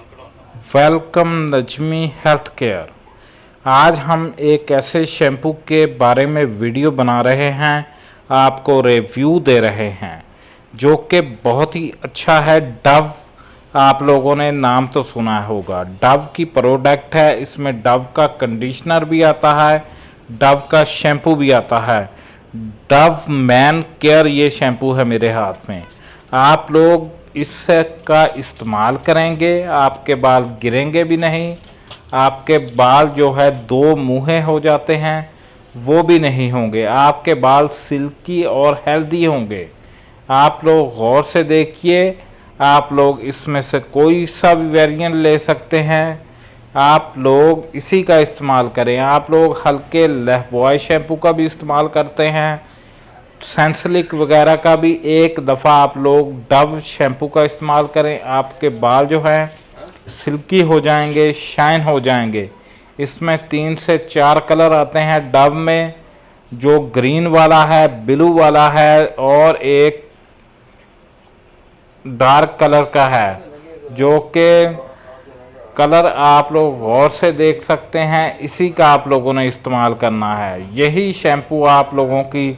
Welcome Lakshmi health care. आज हम एक ऐसे शैम्पू के बारे में वीडियो बना रहे हैं, आपको रिव्यू दे रहे हैं जो कि बहुत ही अच्छा है। डव, आप लोगों ने नाम तो सुना होगा, डव की प्रोडक्ट है। इसमें डव का कंडीशनर भी आता है, डव का शैम्पू भी आता है। डव मैन केयर ये शैम्पू है मेरे हाथ में। आप लोग इसका इस्तेमाल करेंगे, आपके बाल गिरेंगे भी नहीं। आपके बाल जो है दो मुँहे हो जाते हैं वो भी नहीं होंगे। आपके बाल सिल्की और हेल्दी होंगे। आप लोग गौर से देखिए, आप लोग इसमें से कोई सा भी वेरिएंट ले सकते हैं। आप लोग इसी का इस्तेमाल करें। आप लोग हल्के लाइफबॉय शैम्पू का भी इस्तेमाल करते हैं, सैंसलिक वगैरह का भी एक दफ़ा आप लोग डव शैम्पू का इस्तेमाल करें। आपके बाल जो हैं सिल्की हो जाएंगे, शाइन हो जाएंगे। इसमें 3 से 4 कलर आते हैं डव में, जो ग्रीन वाला है, ब्लू वाला है और एक डार्क कलर का है, जो कि कलर आप लोग गौर से देख सकते हैं। इसी का आप लोगों ने इस्तेमाल करना है। यही शैम्पू आप लोगों की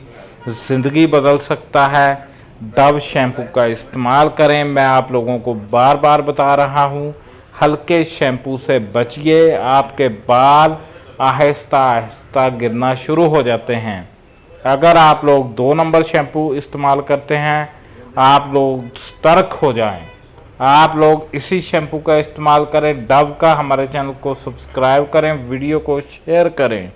ज़िंदगी बदल सकता है। डव शैम्पू का इस्तेमाल करें। मैं आप लोगों को बार बार बता रहा हूँ, हल्के शैम्पू से बचिए। आपके बाल आहिस्ता आहिस्ता गिरना शुरू हो जाते हैं। अगर आप लोग 2 नंबर शैम्पू इस्तेमाल करते हैं, आप लोग सतर्क हो जाएं। आप लोग इसी शैम्पू का इस्तेमाल करें, डव का। हमारे चैनल को सब्सक्राइब करें, वीडियो को शेयर करें।